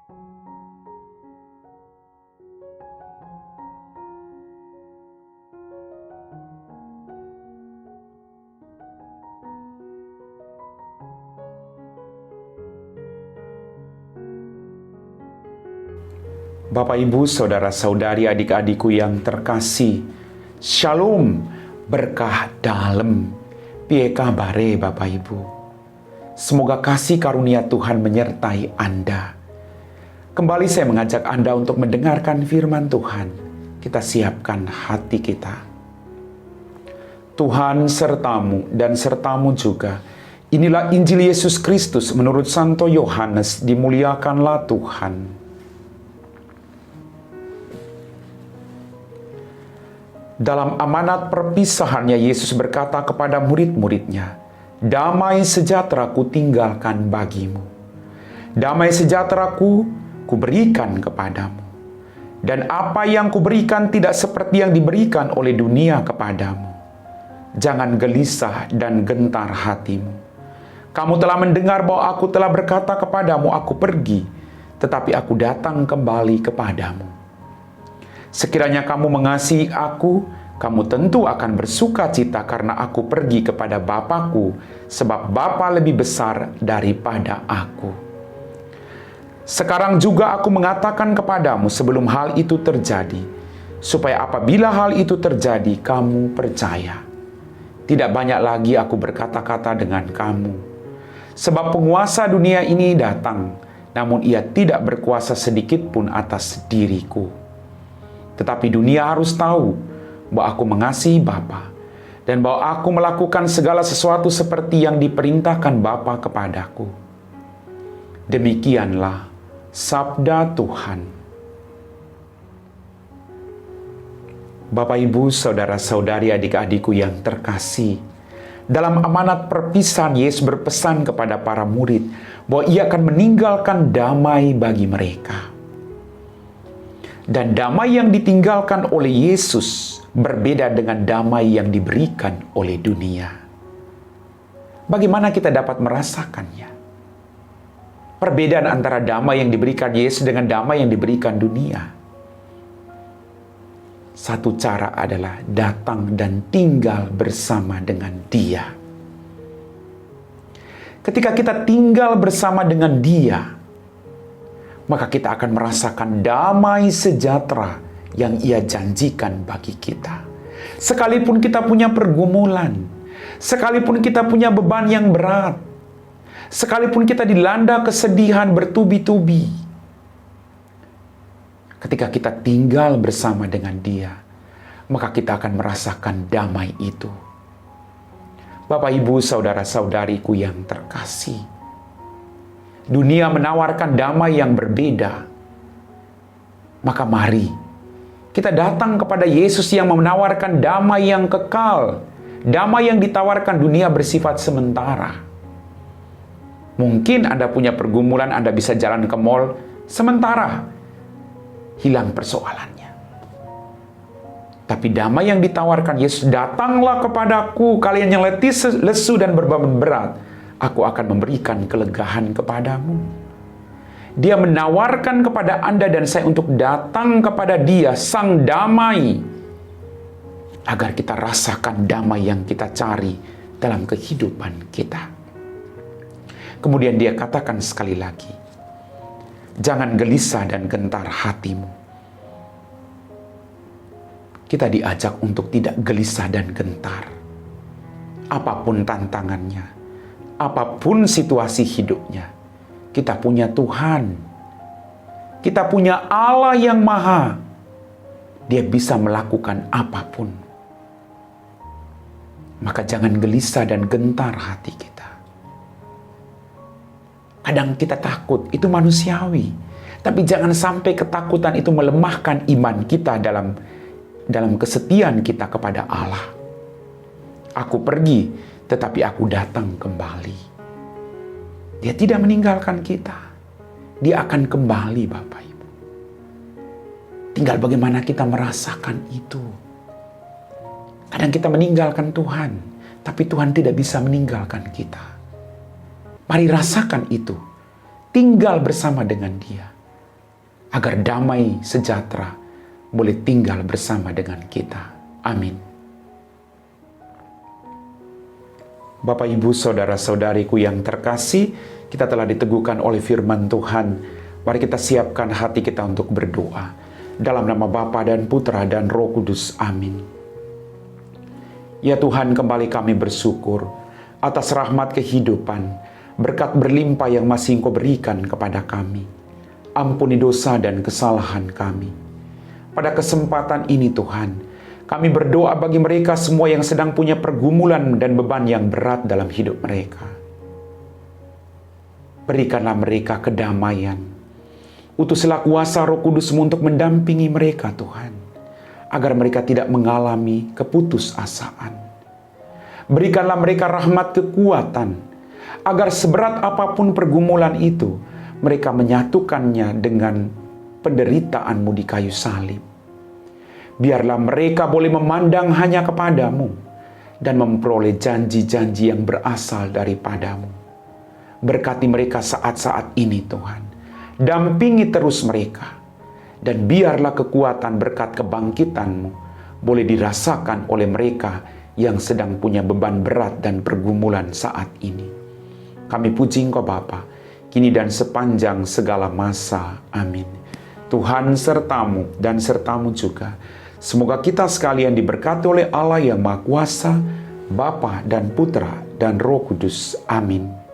Bapak, Ibu, saudara-saudari, adik-adikku yang terkasih, Shalom, berkah dalam. Piye kabare Bapak Ibu? Semoga kasih karunia Tuhan menyertai Anda. Kembali saya mengajak Anda untuk mendengarkan firman Tuhan. Kita siapkan hati kita. Tuhan sertamu dan sertamu juga. Inilah Injil Yesus Kristus menurut Santo Yohanes. Dimuliakanlah Tuhan. Dalam amanat perpisahannya, Yesus berkata kepada murid-muridnya, "Damai sejahtera ku tinggalkan bagimu. Damai sejahtera ku berikan kepadamu. Dan apa yang kuberikan tidak seperti yang diberikan oleh dunia kepadamu. Jangan gelisah dan gentar hatimu. Kamu telah mendengar bahwa aku telah berkata kepadamu, aku pergi, tetapi aku datang kembali kepadamu. Sekiranya kamu mengasihi aku, kamu tentu akan bersuka cita karena aku pergi kepada Bapa-Ku, sebab Bapa lebih besar daripada aku. Sekarang juga aku mengatakan kepadamu sebelum hal itu terjadi, supaya apabila hal itu terjadi, kamu percaya. Tidak banyak lagi aku berkata-kata dengan kamu, sebab penguasa dunia ini datang, namun ia tidak berkuasa sedikit pun atas diriku. Tetapi dunia harus tahu bahwa aku mengasihi Bapa, dan bahwa aku melakukan segala sesuatu seperti yang diperintahkan Bapa kepadaku. Demikianlah sabda Tuhan." Bapak, Ibu, saudara-saudari, adik-adikku yang terkasih, dalam amanat perpisahan Yesus berpesan kepada para murid bahwa ia akan meninggalkan damai bagi mereka. Dan damai yang ditinggalkan oleh Yesus berbeda dengan damai yang diberikan oleh dunia. Bagaimana kita dapat merasakannya? Perbedaan antara damai yang diberikan Yesus dengan damai yang diberikan dunia. Satu cara adalah datang dan tinggal bersama dengan Dia. Ketika kita tinggal bersama dengan Dia, maka kita akan merasakan damai sejahtera yang Ia janjikan bagi kita. Sekalipun kita punya pergumulan, sekalipun kita punya beban yang berat, sekalipun kita dilanda kesedihan bertubi-tubi, ketika kita tinggal bersama dengan Dia, maka kita akan merasakan damai itu. Bapak, Ibu, saudara-saudariku yang terkasih, dunia menawarkan damai yang berbeda. Maka mari kita datang kepada Yesus yang menawarkan damai yang kekal. Damai yang ditawarkan dunia bersifat sementara. Mungkin Anda punya pergumulan, Anda bisa jalan ke mall, sementara hilang persoalannya. Tapi damai yang ditawarkan Yesus, "Datanglah kepadaku, kalian yang letih, lesu dan berbeban berat. Aku akan memberikan kelegaan kepadamu." Dia menawarkan kepada Anda dan saya untuk datang kepada Dia, Sang Damai, agar kita rasakan damai yang kita cari dalam kehidupan kita. Kemudian Dia katakan sekali lagi, "Jangan gelisah dan gentar hatimu." Kita diajak untuk tidak gelisah dan gentar. Apapun tantangannya, apapun situasi hidupnya, kita punya Tuhan. Kita punya Allah yang maha. Dia bisa melakukan apapun. Maka jangan gelisah dan gentar hati kita. Kadang kita takut, itu manusiawi. Tapi jangan sampai ketakutan itu melemahkan iman kita dalam kesetiaan kita kepada Allah. Aku pergi, tetapi aku datang kembali. Dia tidak meninggalkan kita. Dia akan kembali, Bapak Ibu. Tinggal bagaimana kita merasakan itu. Kadang kita meninggalkan Tuhan, tapi Tuhan tidak bisa meninggalkan kita. Mari rasakan itu. Tinggal bersama dengan Dia. agar damai sejahtera boleh tinggal bersama dengan kita. Amin. Bapak, Ibu, Saudara-saudariku yang terkasih, kita telah diteguhkan oleh firman Tuhan. Mari kita siapkan hati kita untuk berdoa. Dalam nama Bapa dan Putra dan Roh Kudus. Amin. Ya Tuhan, kembali kami bersyukur atas rahmat kehidupan, berkat berlimpah yang masih Engkau berikan kepada kami. Ampuni dosa dan kesalahan kami. Pada kesempatan ini Tuhan, kami berdoa bagi mereka semua yang sedang punya pergumulan dan beban yang berat dalam hidup mereka. Berikanlah mereka kedamaian. Utuslah kuasa Roh Kudus-Mu untuk mendampingi mereka Tuhan, agar mereka tidak mengalami keputusasaan. Berikanlah mereka rahmat kekuatan, agar seberat apapun pergumulan itu, mereka menyatukannya dengan penderitaan-Mu di kayu salib. Biarlah mereka boleh memandang hanya kepadamu dan memperoleh janji-janji yang berasal daripadamu. Berkati mereka saat-saat ini Tuhan. Dampingi terus mereka. Dan biarlah kekuatan berkat kebangkitan-Mu boleh dirasakan oleh mereka yang sedang punya beban berat dan pergumulan saat ini. Kami puji Engkau Bapa, kini dan sepanjang segala masa. Amin. Tuhan sertamu dan sertamu juga. Semoga kita sekalian diberkati oleh Allah yang Maha Kuasa, Bapa dan Putra dan Roh Kudus. Amin.